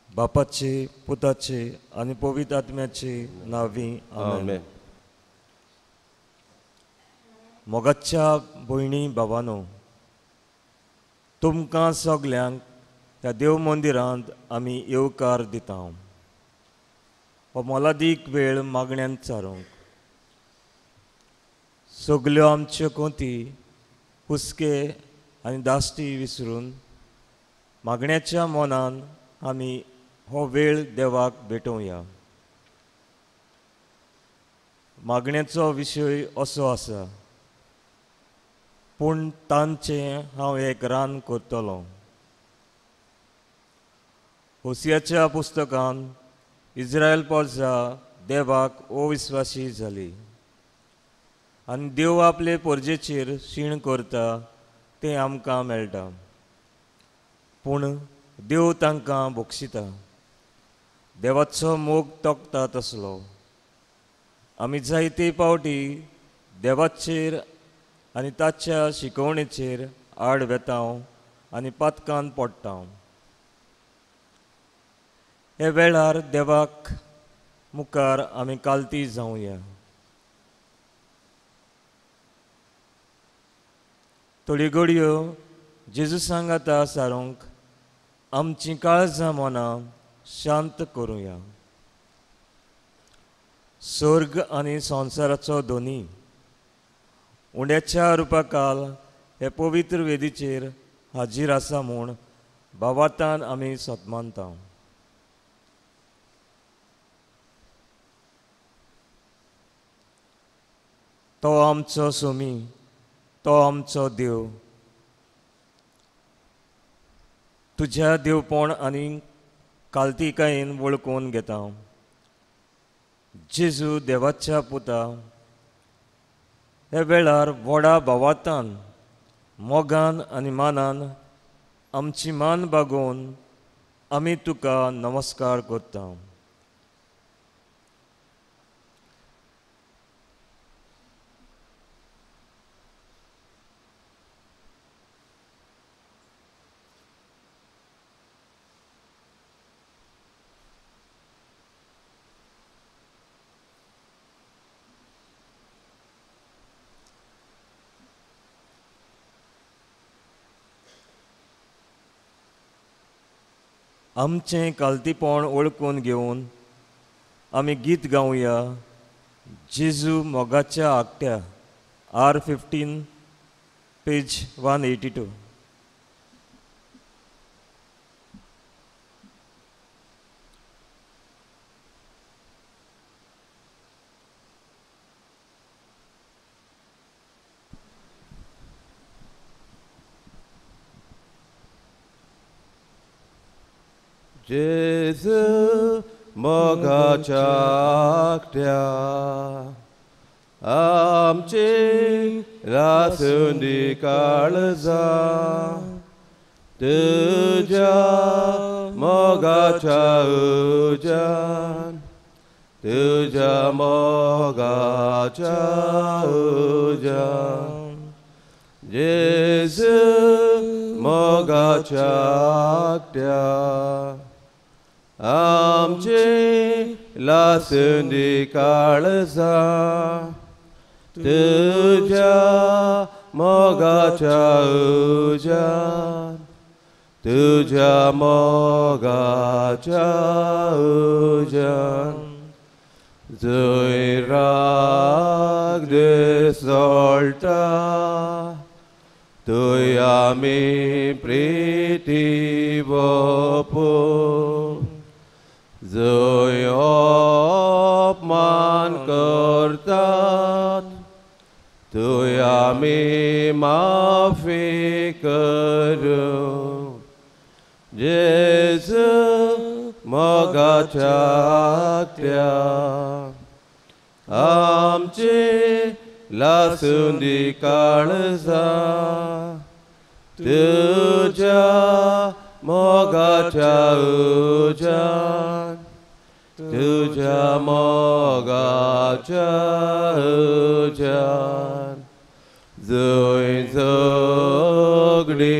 बापाचे, पुताचे आणि पवित्र आत्म्याचे नावी आमेन. मोगाच्या भयणी भावानो, तुमकां सगल्यांक ह्या देव मंदिरांत आमी येवकार दिता. हो मोलादीक वेळ मागण्यांत चारूंक सगल्यो आमच्यो कोंती हुस्के आनी दाश्टी विसरून मागण्याच्या मनान आमी हो वेळ देवाक भेटोवया. मागण्याचो विशय असो आसा, पूण तांचें हांव एक रान करतलों. होसियाच्या पुस्तकांत इस्रायल प्रजा देवाक अविस्वासी जाली आनी देव आपले परजेचेर शीण करता तें आमकां मेळटा. पूण देव तांकां बक्षिता. देवाचो मोग तोखता तसलो. आमी जायते फावटी देवाचेर आनी ताच्या शिकवणेचेर आड वेतांव आनी पातकान पडटा. हे वेळार देवाक मुखार आमी कालती जावया. थोड्यो घडयो जेजूसांग आतां सारूंक आमचीं काळजां मनां शांत करुया. स्वर्ग आनी संवसाराचो दोनी उंड्याच्या रुपाकाल हे पवित्र वेदीचेर हाजीर आसा म्हूण भावार्थान आमी सतमानता. तो आमचो सोमी, तो आमचो देव. तुज्या देवपण आनी कालतीकायेन वळखून घेता. जेजू देवाच्या पुता, हे वेळार व्हडा भावार्थान मोगान आनी मानान आमची मान बागोवन आमी तुका नमस्कार करता. आमचें कालतीपण वळखून घेवन आमी गीत गावया. जेजू मोगाच्या आकट्या, R15, पेज 182. जेजू मोगाच्या आकट्या, आमची रासुंदी काळजां तुज्या मोगाच्या उज्यान, तुज्या मोगाच्या उज्यान. जेजू मोगाच्या आकट्या, आमची लासुंदी काळजां तुज्या मोगाच्या उज्यान, तुज्या मोगाच्या उज्यान. जंय राग दिसोळटा थंय आमी प्रिती भोपून, जंय अपमान करतात थंय आमी माफी करूं. जेजू मोगाच्या आकट्या, आमची लासुंदी काळजां तुज्या मोगाच्या उज्यान, तुज्या मोगाच्या उज्यान. जंय झगडीं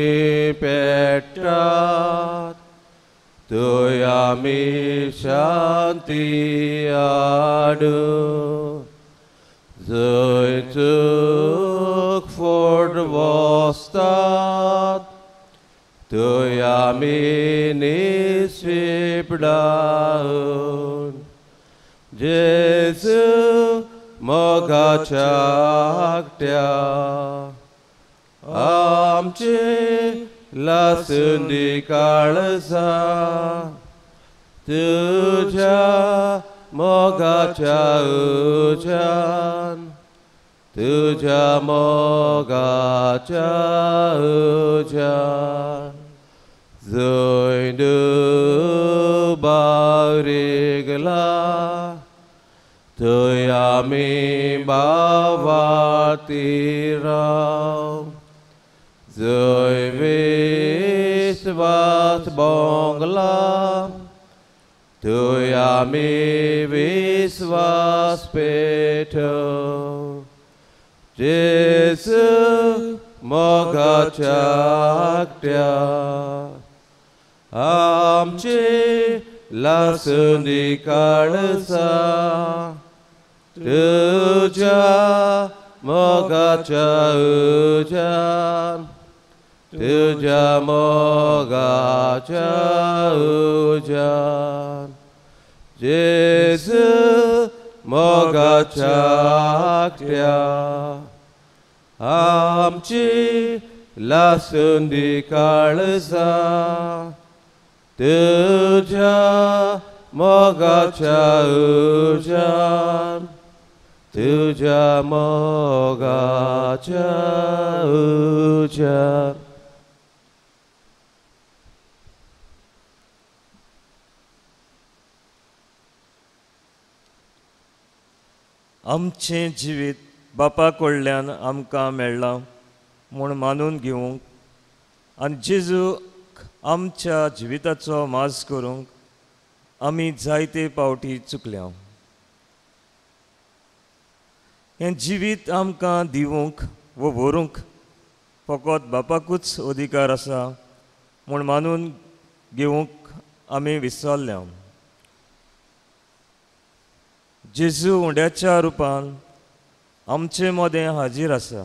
पेट्टात तुय आमी शांती आडू जय चूक फोड वस्तात तुय आमी निस्विपडावन जेजू मोगाच्या आकट्या आमचे लासुंदी काळजा तुझ्या मोगाच्या उजान तुझ्या मोगाच्या उजान जय बावरिगला तुय आमी बावाती राव जय विश्वास बोंगला तुय आमी विश्वास पेठो जेजू मोगाच्या आकट्या आमचे लासुंदी काळजा तुझ्या मोगाच्या उजान तुझ्या मोगाच्या उजान जेजू मोगाच्या आकट्या आमची लासुंदी काळजा तुझ्या मोगाच्या उजान तुझ्या मोगाच्या उजान आमचें जिवीत बापा कडल्यान आमकां मेळ्ळां म्हूण मानून घेवंक आनी जेजूक आमच्या जिविताचो माज करूंक आमी जायते पावटी चुकल्या. हें जिवीत आमकां दिवंक वो व्हरूंक फकत बापाकूच अधिकार आसा म्हूण मानून घेवंक आमी विसरल्या. जेजू उंड्याच्या रुपान आमचे मदें हाजीर आसा.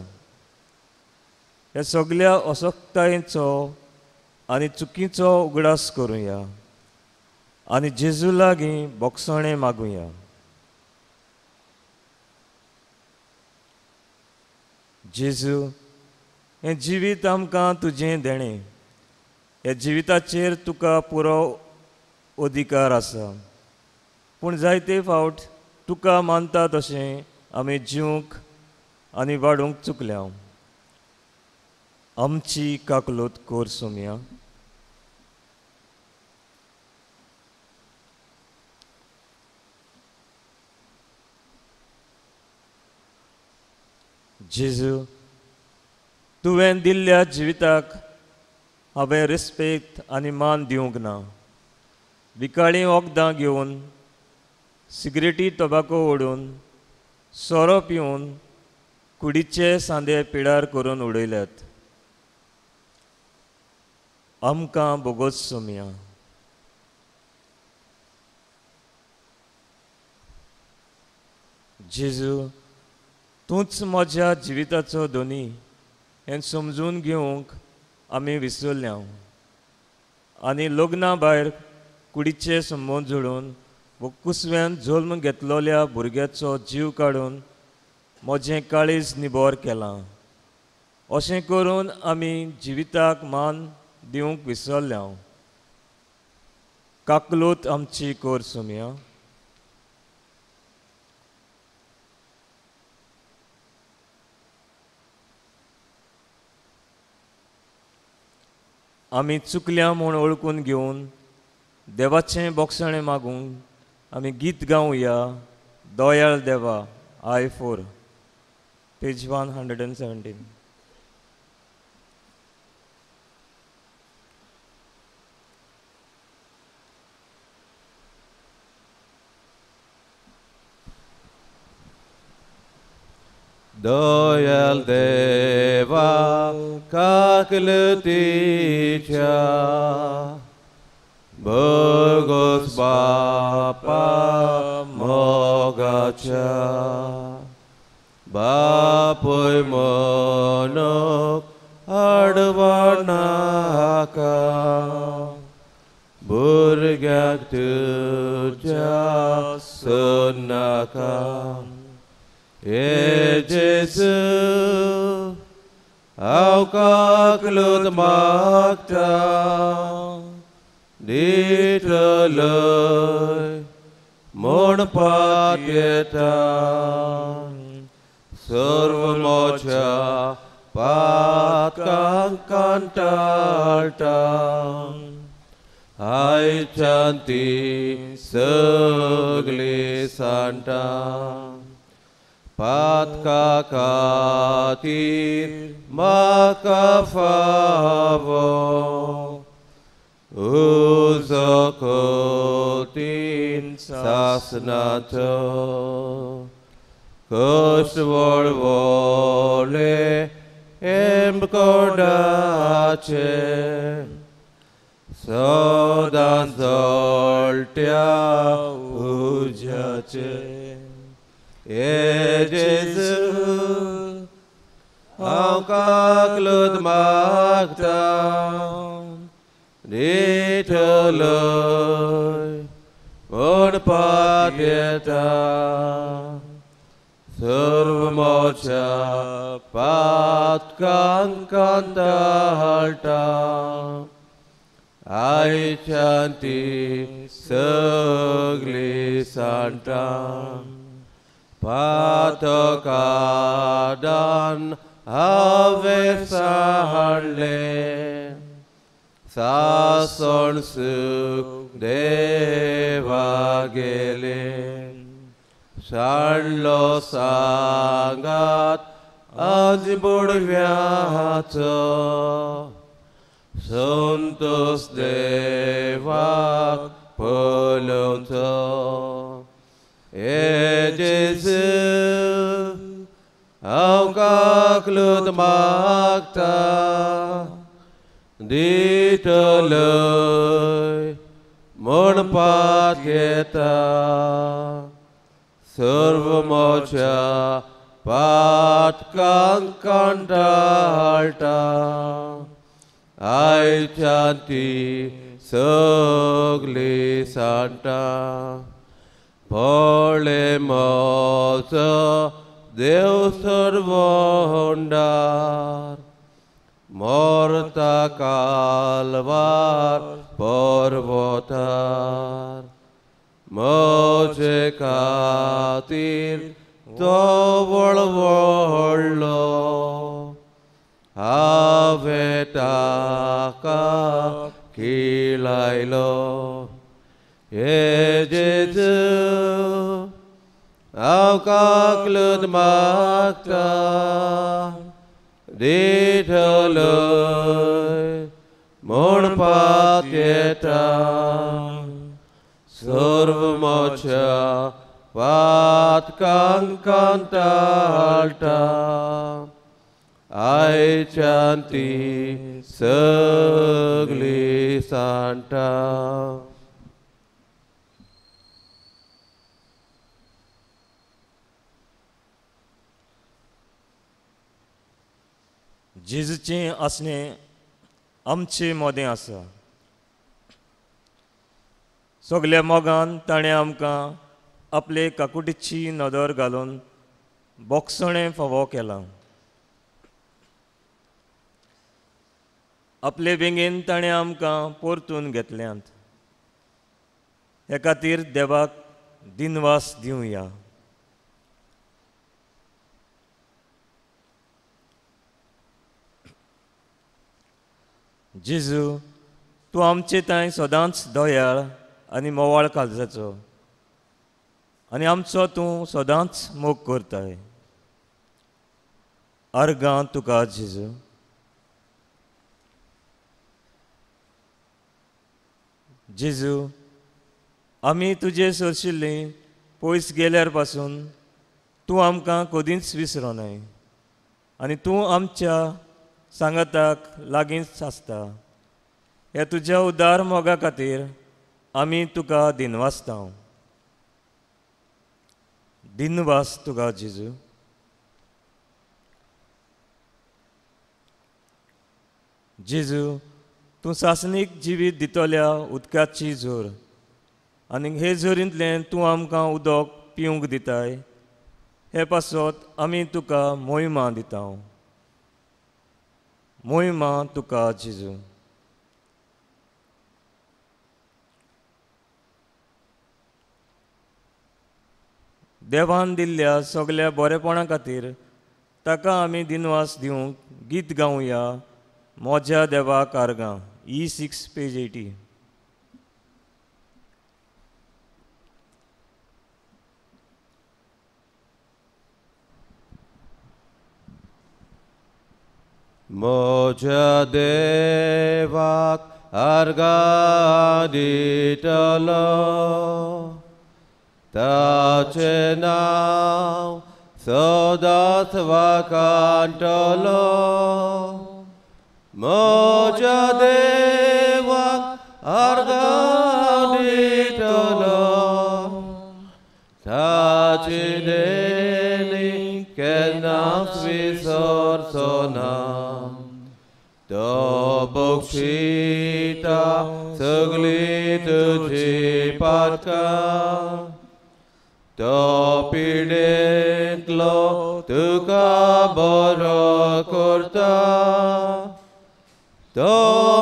ह्या सगळ्या असक्तायेचो आनी चुकीचो उगडास करुया आनी जेजू लागीं बोगसणें मागुया. जेजू, हें जिवीत आमकां तुजें देणें. ह्या जिविताचेर तुका पुरो अधिकार आसा, पूण जायते फावट तुका मानता तशें आमी जिवंक आनी वाडूंक चुकल्या. आमची काकलोत कोर सोम्या. जेजू, तुवें दिल्ल्या जिविताक हांवें रिस्पेक्त आनी मान दिवंक ना. विकाळीं वखदां घेवन, सिगरेटी टोबाको ओडून, सोरो पिवन कुडीचे सांदे पिडार करून उडयल्यात. आमकां बोगोस सोम्या. जेजू, तूंच म्हज्या जिविताचो धोनी हें समजून घेवंक आमी विसरल्या आनी लग्ना भायर कुडीचे संबंद जोडून वो कुसव्यान जल्म घेतलोल्या भुरग्याचो जीव काडून म्हजें काळीज निबोर केलां. अशें करून आमी जिविताक मान दिवंक विसरल्या. काकलोत आमची कोर सोम्या. आमी चुकल्या म्हूण वळखून घेवन देवाचें बोगसणें मागूंक आमी गीत गावया. दयाळ देवा, I4, पेज 117. दयाल देवा काकलतीच्या भोगोस बापा मोगाच्या बापोय मनोक आडवनाका भुरग्याक तुज्या सोनाका हे जेजू हांव काकलूत मागता दितलय म्हणपाक येता सर्व मोच्या पातकांक कंटाळटा आयच्यान ती सगळी सांटा पातका खातीर म्हाका फावो उजो कोतीन सासनाचो कश्ट वळवळे एमकोडाचे सदां जळट्या उज्याचे हे जेजू हांव काकलूत मागता दितलय म्हणपाक येता सर्व मोच्या पातकांक कंटाळटा आयच्यान ती सगळी सांटा पातकादान हांवें सांडले सासण सुख देवा गेले सांडलो सांगात आज बुडव्याचो संतोष देवाक पळोवचो हे जेजू हांव काकलूत मागता दितलय म्हणपाक येता सर्व मोच्या पातकांक कंटाळटा आयच्यान ती सगळी सांटा पळ्ळे मोचो देव सर्व होंडार मोरता कालवार पर्वतार मोजे खातीर तो वळवळ्ळो हांवें ताका खिलायलो हे जेजू हांव काकलूत मागता दितलय म्हणपाक येता सर्व मोच्या पातकांक कंटाळटा आयच्यान ती सगळी सांटा जेजूचें आसणें आमचें मोदें आसा सगल्या मोगान ताणें आमकां आपले काकुटीची नदर घालून बोगसणें फावो केलां आपले बेगीन ताणें आमकां परतून घेतल्यांत हे खातीर देवाक दिनवास दिवया जेजू तूं आमचे तांय सदांच दयाळ आनी मोवाळ काळजाचो आनी आमचो तूं सदांच मोग करताय अर्गां तुका जेजू जेजू आमी तुजे सरशिल्लीं पयस गेल्यार पासून तूं आमकां कदींच विसरोनाय आनी तूं आमच्या सांगाताक लागींच आसता हे तुज्या उदार मोगा खातीर आमी तुका दिनवासता. दिनवास तुका जेजू. जेजू, तूं सासणीक जिवीत दितल्या उदकाची झोर आनी हे झोरींतल्यान तूं आमकां उदक पिवंक दिताय. हे पासत आमी तुका मोहिमा दिता. मोहिमा तुका जेजू. देवान दिल्ल्या सगळ्या बरेपणा खातीर ताका आमी दिनवास दिवंक गीत गावया. मोज्या देवा कारगां E6 पेज 80. मोज्या देवाक आर्गां दितलो, ताचे नांव सदांच वाखाणटलो. मोज्या देवाक आर्गां दितलो, ताची देणी केन्नाच विसरचो ना. तो बक्षिता सगळीं तुजी पातकां, तो पिडेंतलो तुका बरो करता. तो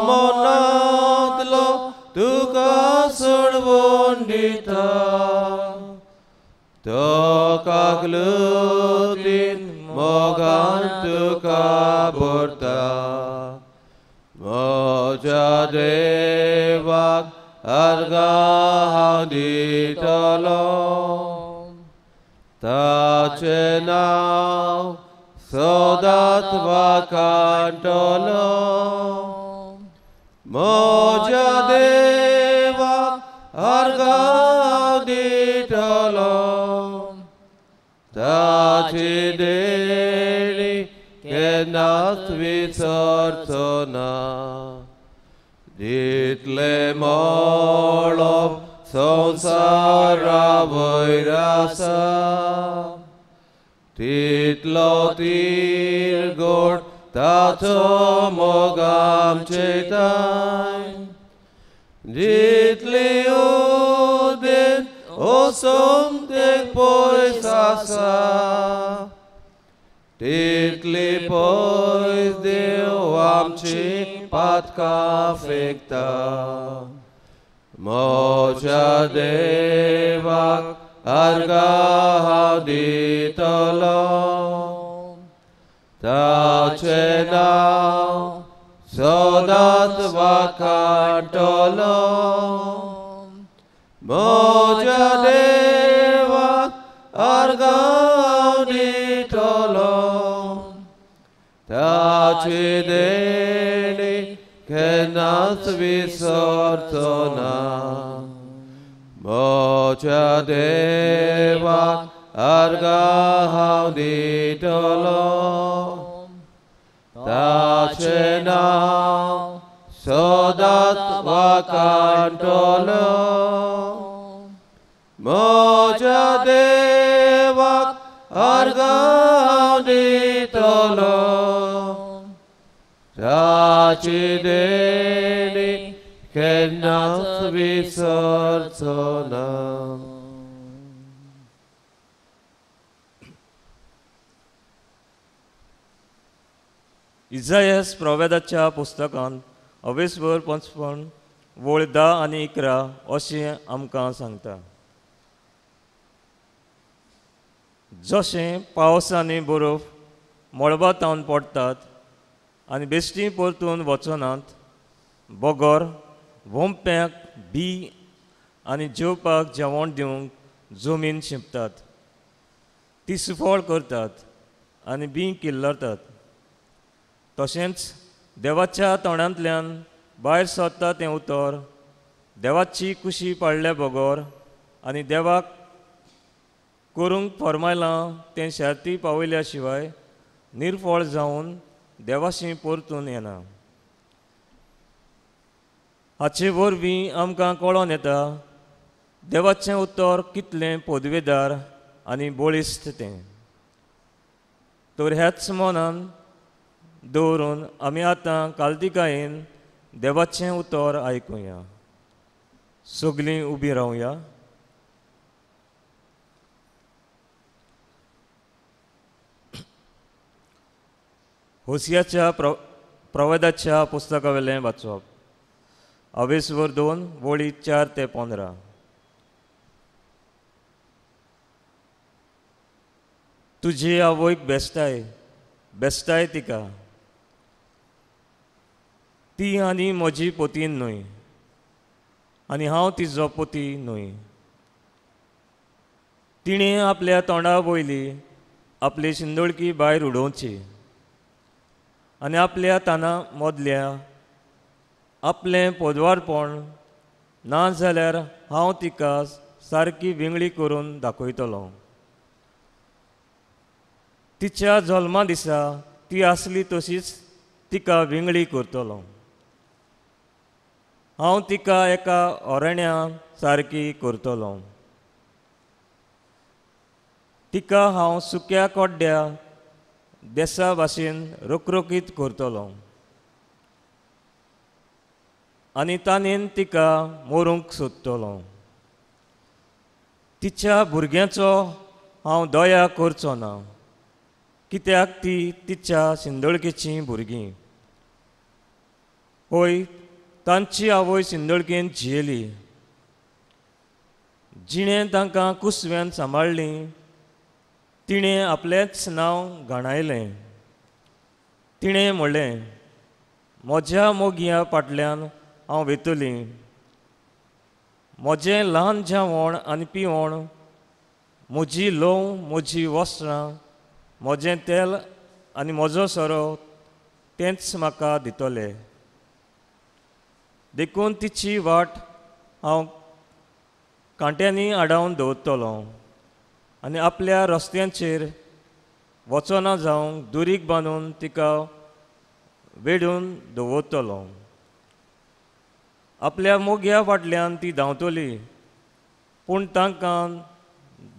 मनांतलो तुका सोडवून दिता. तो कागलुतीन मोगान तुका भरता. मोज्या देवाक आर्गां दितलो, ताचे नांव सदांच वाखाणटलो. मोज्या देवाक आर्गां दितलो, ताची देणी केन्नाच विसरचो ना. दितले मोळप संवसारा वयर आसा, तितलो तिरगोड ताचो मोग आमचेताय. जितली उदेन ओसोम तें पयस आसा, तितली पयस देव आमची पातकां फेकता. मोज्या देवाक आर्गां दितलो, ताचे नांव सदांच वाखाणटलो. मोज्या देवाक आर्गां दितलो, ताची देणी केन्नाच विसरचो ना. मोज्या देवाक आर्गां दितलो, ताचे नांव सदांच वाखाणटलो. मोज्या देवाक आर्गां दितलो, ताची देणी केन्नाच विसरचो ना. इसायास प्रवेदाच्या पुस्तकांत 25:55 वळ 10 आनी 11 अशें आमकां सांगता. जशें पावस आनी बरफ मळबांतावन पडटात आनी बेश्टी परतून वचनात, बोगोर वोंप्याक बी आनी जेवपाक जेवण दिवंक जमीन शिंपतात. ती सुफळ करतात आनी बी किल्लरतात. तशेंच देवाच्या तोंडांतल्यान भायर सरता तें उतर देवाची कुशी पाळल्या बगोर आनी देवाक करूंक फरमायलां तें शार्ती पावयल्या शिवाय निर्फळ जावन देवाशी परतून येना. हाचे वरवीं आमकां कळोन येता देवाचें उतर कितलें पोदवेदार आनी बोळिश्ट तें. तर ह्याच मनान दवरून आमी आतां काल्तिकायेन देवाचें उतर आयकुया. सगलीं उबीं रावया. होसियाच्या प्रवेदाच्या पुस्तका वेलें वाचप. अवेसवर 2 वळी 4 ते 15. तुजे आवयक बेस्ताय बेस्ताय तिका, ती आनी म्हजी पोतीन न्हय आनी हांव तिजो पोती न्हय. तिणें आपल्या तोंडा वयली आपली शिंदोळकी भायर उडोवची आनी आपल्या ताना मोदल्या आपलें पोदवारपण ना जाल्यार हांव तिका सारकी विंगडी करून दाखयतलों. तिच्या जल्मा दिसा ती आसली तशीच तिका विंगडी करतलों. हांव तिका एका ओरेण्या सारकी करतलों. तिका हांव सुक्या कोड्ड्या देसा भाशेन रोखरोखीत करतलों आनी ताणेन तिका मोरूंक सोदतलों. तिच्या भुरग्याचो हांव दया करचो ना, कित्याक ती तिच्या शिंदोळकेची भुरगीं. होय, तांची आवय शिंदोळकेन जियेली. जिणें तांकां कुसव्यान सांबाळ्ळीं तिणें आपलेंच नांव घाणायलें. तिणें म्हणलें, म्हज्या मोगया फाटल्यान हांव वेतलीं. म्हजें ल्हान जेवण आनी पिवण, म्हजी लोव, म्हजी वस्त्रां, म्हजें तेल आनी म्हजो सोरो तेंच म्हाका दितले. देखून तिची वाट हांव कांट्यांनी आडावन दवरतलों आनी आपल्या रस्त्यांचेर वचना जावंक दुरीग बांदून तिका वेडून दवरतलों. आपल्या मोग्या फाटल्यान ती धांवतली पूण तांकां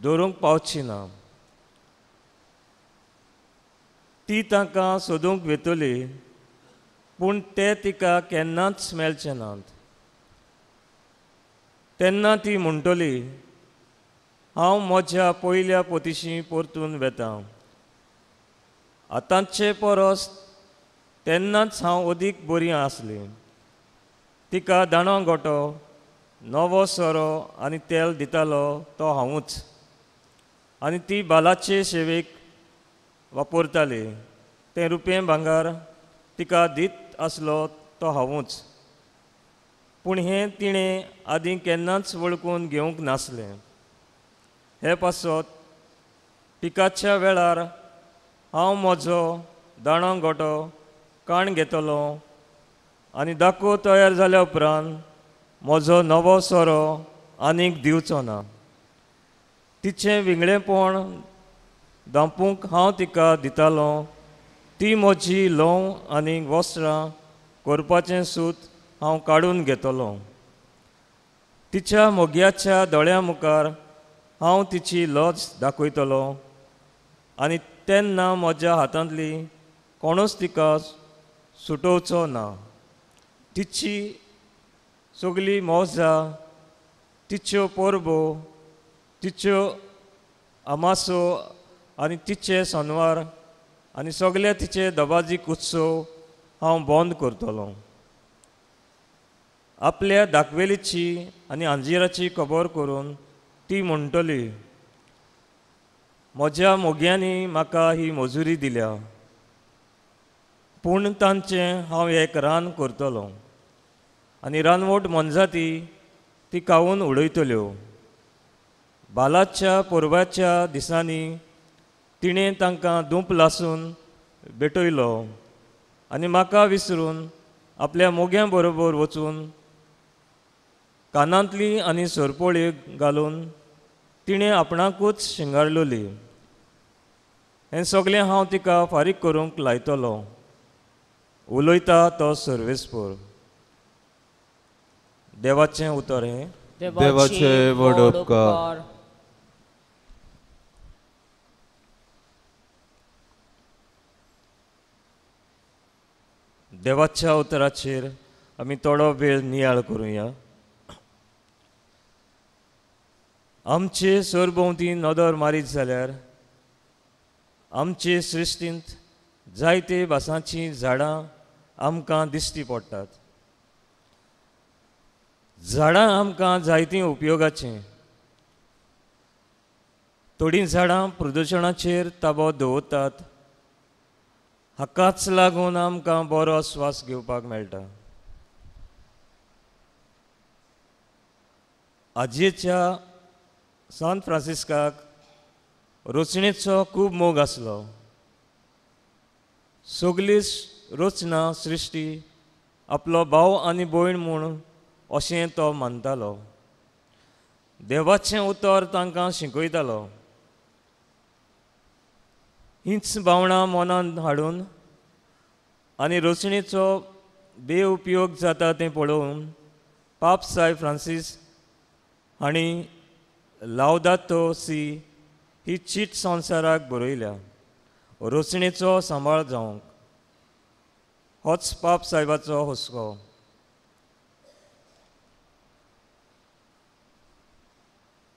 धरूंक पावची ना. ती तांकां सोदूंक वेतली पूण ते तिका केन्नाच मेळचे नात. तेन्ना ती म्हणटली, हांव म्हज्या पयल्या पोतीशी परतून वेतां. आतांचे परस तेन्नाच हांव अदीक बरी आसली. तिका दाणो गोटो, नवो सोरो आनी तेल दितालो तो हांवूच आनी ती बालाचे सेवेक वापरताली. तें रुपें भांगार तिका दीत आसलो तो हांवूच. पूण हें तिणें आदीं केन्नाच वळखून घेवंक नासलें. हे पासत पिकाच्या वेळार हांव म्हजो दाणो गोटो काण घेतलो आनी दाखो तयार जाल्या उपरांत म्हजो नवो सोरो आनीक दिवचो ना. तिचें विंगडेपण धांपूंक हांव तिका दितालो. ती म्हजी लोव आनी वस्त्रां करपाचें सूत हांव काडून घेतलों. तिच्या मोग्याच्या दोळ्यां मुखार हांव तिची लज दाखयतलो आनी तेन्ना म्हज्या हातांतली कोणूच तिका सुटोवचो ना. तिची सगळी मोजां, तिच्यो परबो, तिच्यो आमासो आनी तिचे सणवार आनी सगळे तिचे दबाजीक उत्सव हांव बंद करतलों. आपल्या दाखवेलीची आनी आंजिराची खबर करून ती म्हणटली, म्हज्या मोग्यांनी म्हाका ही मजुरी दिल्या पूण तांचें हांव एक रान करतलों आनी रानवट मनजाती ती खावून उडयतल्यो. बालाच्या पोरबाच्या दिसांनी तिणें तांकां दूप लासून भेटयलो आनी म्हाका विसरून आपल्या मोग्यां बरोबर वचून कानांतली आनी सरपोळी घालून तिणें आपणाकूच शिंगारलोली. हें सगळें हांव तिका फारीक करूंक लायतलों. उलयता तो सर्वेस्पर. देवाचें उतर हें देवाचे व्हड उपकार देवाच्या उतराचेर आमी थोडो वेळ नियाळ करुया. आमचे सरभोंवती नदर मारीत जाल्यार आमचे सृश्टींत जायते भासांचीं झाडां आमकां दिश्टी पडटात. झाडां आमकां जायतीं उपयोगाचीं. थोडीं झाडां प्रदुशणाचेर ताबो दवरतात. हाकाच लागून आमकां बरो स्वास घेवपाक मेळटा. आजयेच्या सान फ्रांसिस्काक रचणेचो खूब मोग आसलो. सगळी रचना सृश्टी आपलो भाव आनी भयण म्हूण अशें तो मानतालो. देवाचें उतर तांकां शिकयतालो. हीच भावना मनांत हाडून आनी रचणेचो बेउपयोग जाता तें पळोवन पाप साय फ्रांसीस हांणी लावदातो सी ही चीट संवसाराक बरयल्या. रचणेचो सांबाळ जावंक होच पाप सायबाचो हुस्को.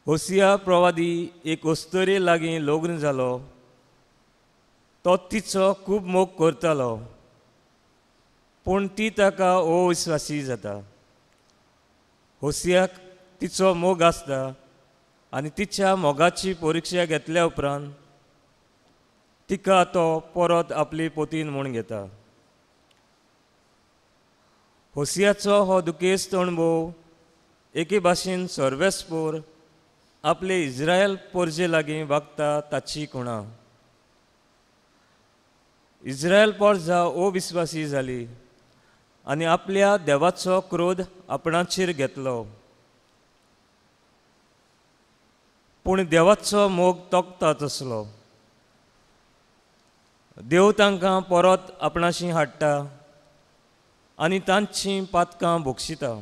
होसिया प्रवादी एक अस्तरे लागीं लग्न जालो. तो तिचो खूब मोग करतालो पूण ती ताका अविस्वासी जाता. होसियाक तिचो मोग आसता आनी तिच्या मोगाची परिक्षा घेतल्या उपरांत तिका तो परत आपली पोतीन म्हूण घेता. होसियाचो हो दुखेस्त अणभव एके भाशेन सर्वेस्पोर आपले इस्रायल पोरजे लागीं वागता ताची खुणा. इस्रायल पोरजां अविस्वासी जाली आनी आपल्या देवाचो क्रोध आपणाचेर घेतलो. पूण देवाचो मोग तोखता तसलो. देव तांकां परत आपणाशी हाडटा आनी तांचीं पातकां भोगशिता.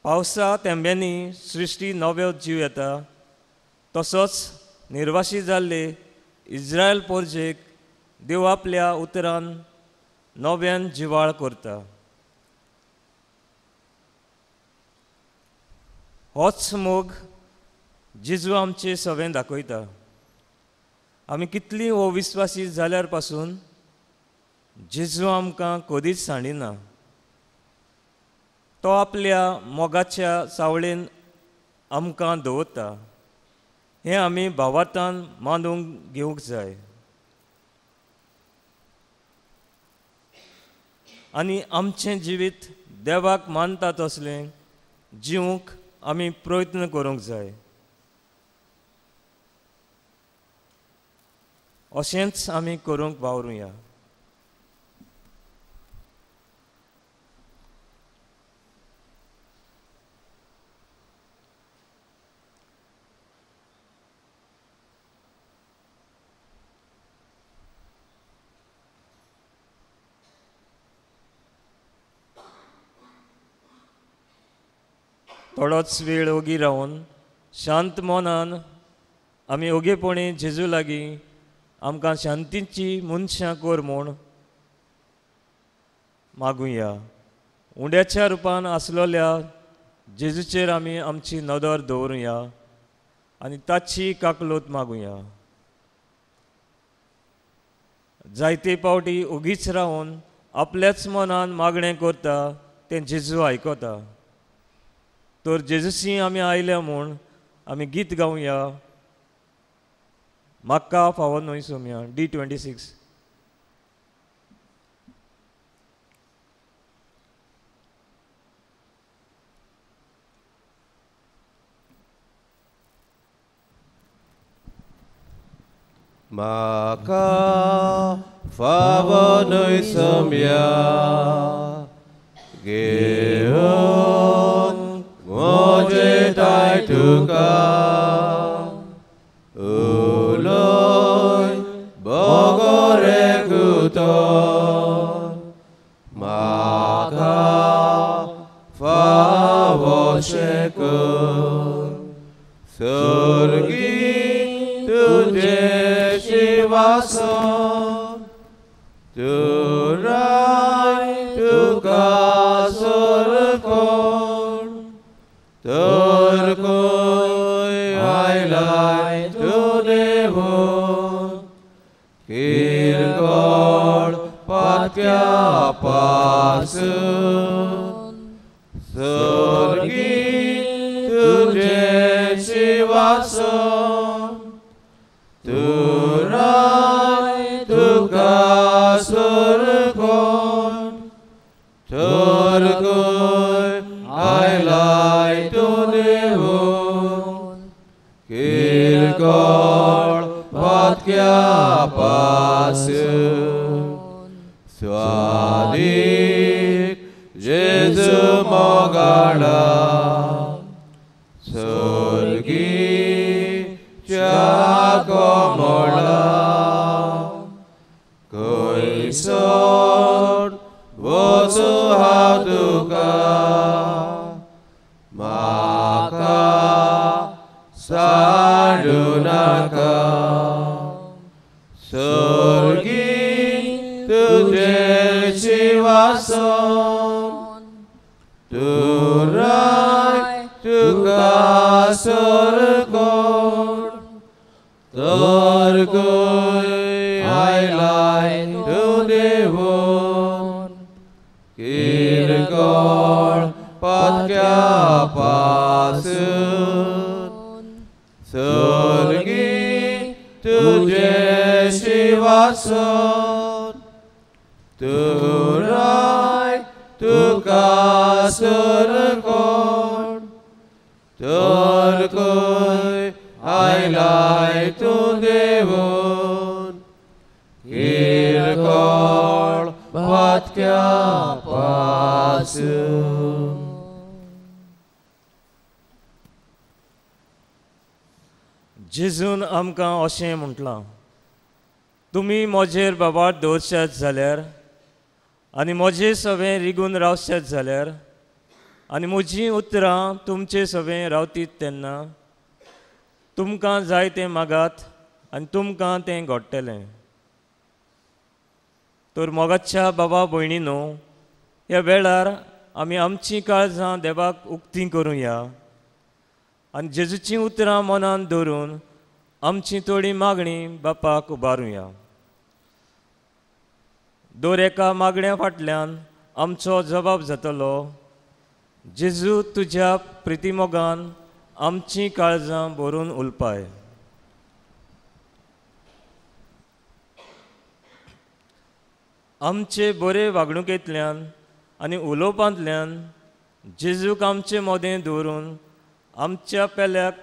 पावसा तेंब्यांनी सृश्टी नव्यो जीव येता तसोच निर्वाशी जाल्ले इस्रायल पोरजेक देव आपल्या उतरान नव्यान जिवाळ करता. होच मोग जेजू आमचे सवें दाखयता. आमी कितलीं अविस्वासी जाल्यार पासून जेजू आमकां कधीच सांडिना. तो आपल्या मोगाच्या सावळेन आमकां दवरता. हें आमी भावार्थान मानूंक घेवंक जाय. आनी आमचें जिवीत देवाक मानता तसलें जिवंक आमी प्रयत्न करूंक जाय. अशेंच आमी करूंक वावरुया. थोडोच वेळ ओगी रावन शांत मनान आमी ओगेपणी जेजू लागीं आमकां शांतीची मनशां कर म्हूण मागुया. उंड्याच्या रुपान आसलोल्या जेजूचेर आमी आमची नदर दवरुया आनी ताची काकलोत मागुया. जायते पावटी ओगीच रावन आपल्याच मनान मागणें करता तें जेजू आयकता. तर जेजूसी आमी आयल्या म्हूण आमी गीत गावया. म्हाका फावो न्हय सोम्या D26. म्हाका फावो न्हय सोम्या घेवन म्हजें दाय तुका. उलोय बगोरे गुतो म्हाका पासून स्वर्गी तुझेची वासन तू राय तुका स्वर्गोन थोरगोय आयलाय तू देवून किरकोळ पातक्या पासून स्वादीक जेजू मोगाडा स्वर्गीच्या कोमोळा कोयसोर वचू हांव तुका म्हाका सांडू नाका स्वर्गी तुझेची वासन तू राय तुका स्वर्गोन थोरगोय आयलाय तू देवून किरकोळ पातक्या पासून स्वर्गी तुझेची वासन तू राय तुका स्वर्गोन थोरगोय आयलाय तू देवून किरकोळ पातक्या पासून जेजून आमकां अशें म्हटलां, तुमी म्हजेर बाबार दवरशात जाल्यार आनी म्हजें सवें रिगून रावशात जाल्यार आनी म्हजीं उतरां तुमचे सवें रावतीत तेन्ना तुमकां जाय तें मागात आनी तुमकां तें घडटलें. तर मोगाच्या बाबा भयणीनो, ह्या वेळार आमी आमचीं काळजां देवाक उक्तीं करुया आनी जेजूचीं उतरां मनान धरून आमची थोडी मागणी बापाक उबारुया. दर एका मागण्या फाटल्यान आमचो जबाब जातलो, जेजू तुज्या प्रितीमोगान आमचीं काळजां भरून उलपाय. आमचे बरे वागणुकेंतल्यान आनी उलोवपांतल्यान जेजूक आमचें मोदें दवरून आमच्या पेल्याक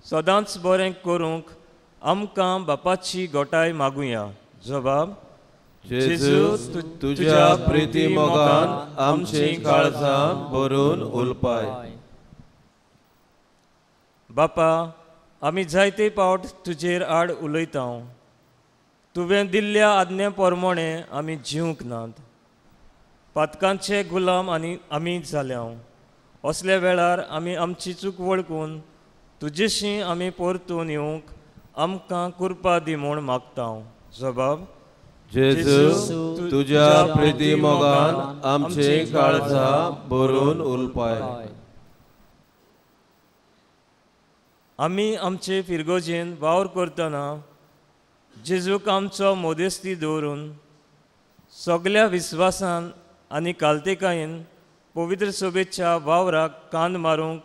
सदांच बरें करूंक आमकां बापाची गोटाय मागुया. जबाब: जेजू तुज्या प्रिती मोगान आमची काळजां भरून उलपाय. बापा, आमी जायते फावट तुजेर आड उलयता. तुवें दिल्ल्या आज्ञे पोरमोणे आमी जिवंक नात. पातकांचे गुलाम आनी आमी जाल्या. असल्या वेळार आमी आमची चूक वळखून तुजेशी आमी परतून येवंक आमकां कृपा दी म्हूण मागता. जबाब: जेजू तुज्या प्रिती मोगान आमची काळजां भरून उलपाय. आमी आमचे फिरगोजेन वावर करतना जेजूक आमचो मोदेस्ती दवरून सगळ्या विस्वासान आनी कालतेकायेन पवित्र सभेच्या वावराक कान मारूंक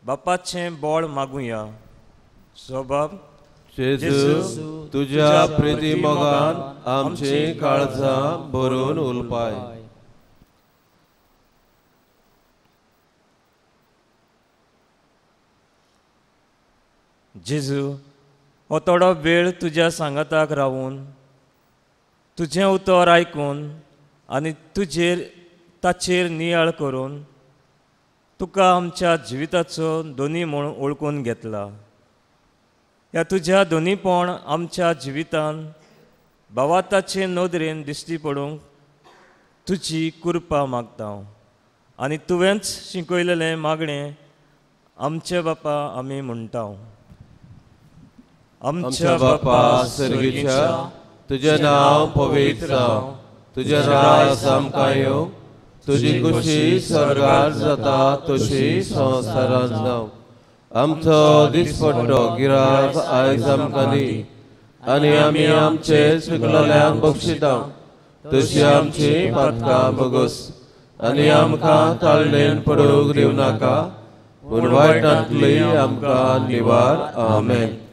बापाचें बळ मागुया. जबाब: जेजू तुज्या प्रिती मोगान आमची काळजां भरून उलपाय. जेजू, हो थोडो वेळ तुज्या सांगाताक रावून तुजें उतर आयकून आनी ताचेर नियाळ करून तुका आमच्या जिविताचो दोनी म्हूण ओळखून घेतला. ह्या तुज्या दोनीपण आमच्या जिवितान भावाताचे नदरेन दिश्टी पडूंक तुजी कृपा मागता. आनी तुवेंच शिकयलेलें मागणें आमचे बापा आमी म्हणटा. आमच्या बापा सर्गीच्या, तुजें नांव पवित्र जावं, तुजें राज आमकां येवं, तुजी खुशी स्वर्गार जाता तशी संवसारांत जावं. आमचो दिसपट्टो गिराक आयज आमकां दी आनी आमी आमचे चुकलोल्यांक बक्षिता तशी आमची पातकां बगस आनी आमकां ताळणेन पडूंक दिवं नाका, पूण वायटांतली आमकां निवार. आमेन.